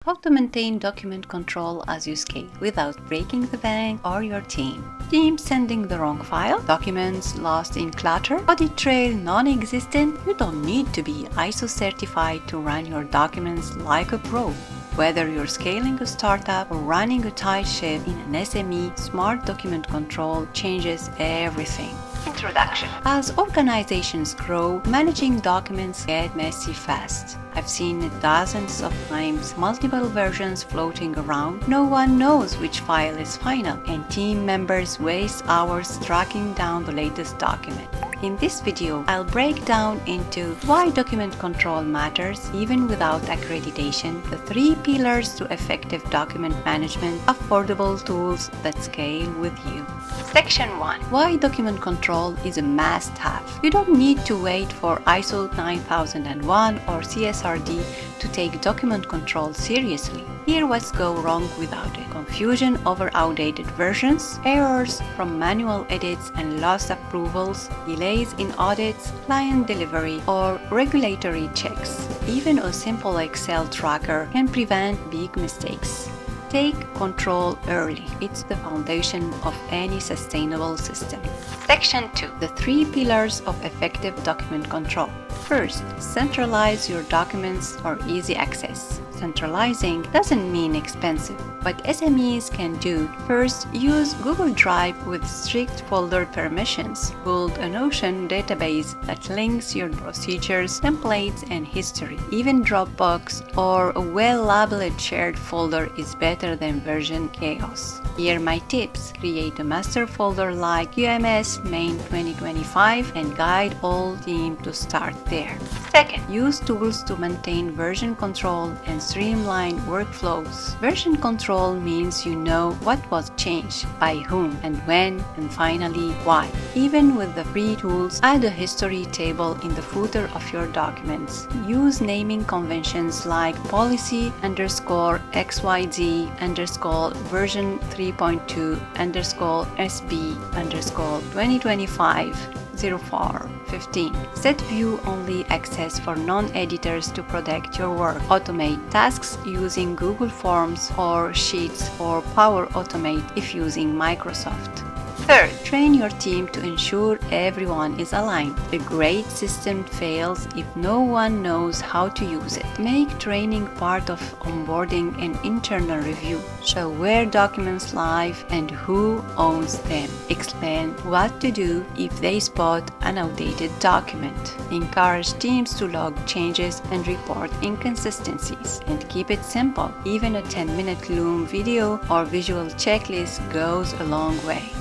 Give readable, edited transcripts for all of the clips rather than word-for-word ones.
How to maintain document control as you scale without breaking the bank or your team. Team sending the wrong file, documents lost in clutter, audit trail non-existent. You don't need to be ISO certified to run your documents like a pro. Whether you're scaling a startup or running a tight ship in an SME, smart document control changes everything. Introduction. As organizations grow, managing documents get messy fast. I've seen it dozens of times, multiple versions floating around. No one knows which file is final, and team members waste hours tracking down the latest document. In this video, I'll break down into why document control matters even without accreditation, the 3 pillars to effective document management, affordable tools that scale with you. Section 1. Why document control is a must-have. You don't need to wait for ISO 9001 or CSRD to take document control seriously. Here what's go wrong without it. Confusion over outdated versions, errors from manual edits and lost approvals, delays in audits, client delivery, or regulatory checks. Even a simple Excel tracker can prevent big mistakes. Take control early. It's the foundation of any sustainable system. Section 2. The 3 pillars of effective document control. First, centralize your documents for easy access. Centralizing doesn't mean expensive. What SMEs can do: first, use Google Drive with strict folder permissions. Build a Notion database that links your procedures, templates, and history. Even Dropbox or a well-labeled shared folder is better than version chaos. Here are my tips. Create a master folder like UMS Main 2025 and guide all team to start there. Second, use tools to maintain version control and streamline workflows. Version control means you know what was changed, by whom, and when, and finally why. Even with the free tools, add a history table in the footer of your documents. Use naming conventions like policy_xyz_version3.2_SB_2025-04-15. Set view-only access for non-editors to protect your work. Automate tasks using Google Forms or Sheets, or Power Automate if using Microsoft. Third, train your team to ensure everyone is aligned. A great system fails if no one knows how to use it. Make training part of onboarding and internal review. Show where documents live and who owns them. Explain what to do if they spot an outdated document. Encourage teams to log changes and report inconsistencies. And keep it simple. Even a 10-minute Loom video or visual checklist goes a long way.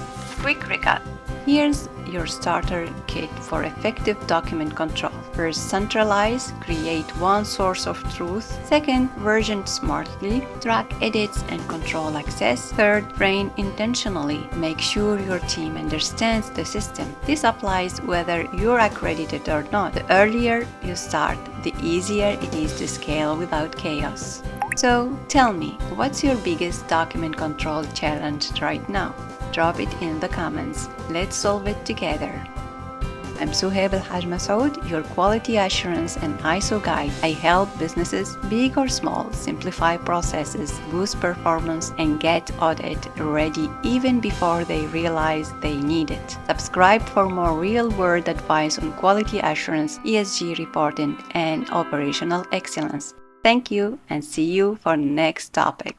Quick recap. Here's your starter kit for effective document control. First, centralize, create one source of truth. Second, version smartly, track edits and control access. Third, train intentionally. Make sure your team understands the system. This applies whether you're accredited or not. The earlier you start, the easier it is to scale without chaos. So tell me, what's your biggest document control challenge right now? Drop it in the comments. Let's solve it together. I'm Suhaib Al-Haj Masoud, your quality assurance and ISO guide. I help businesses, big or small, simplify processes, boost performance, and get audit ready even before they realize they need it. Subscribe for more real-world advice on quality assurance, ESG reporting, and operational excellence. Thank you, and see you for the next topic.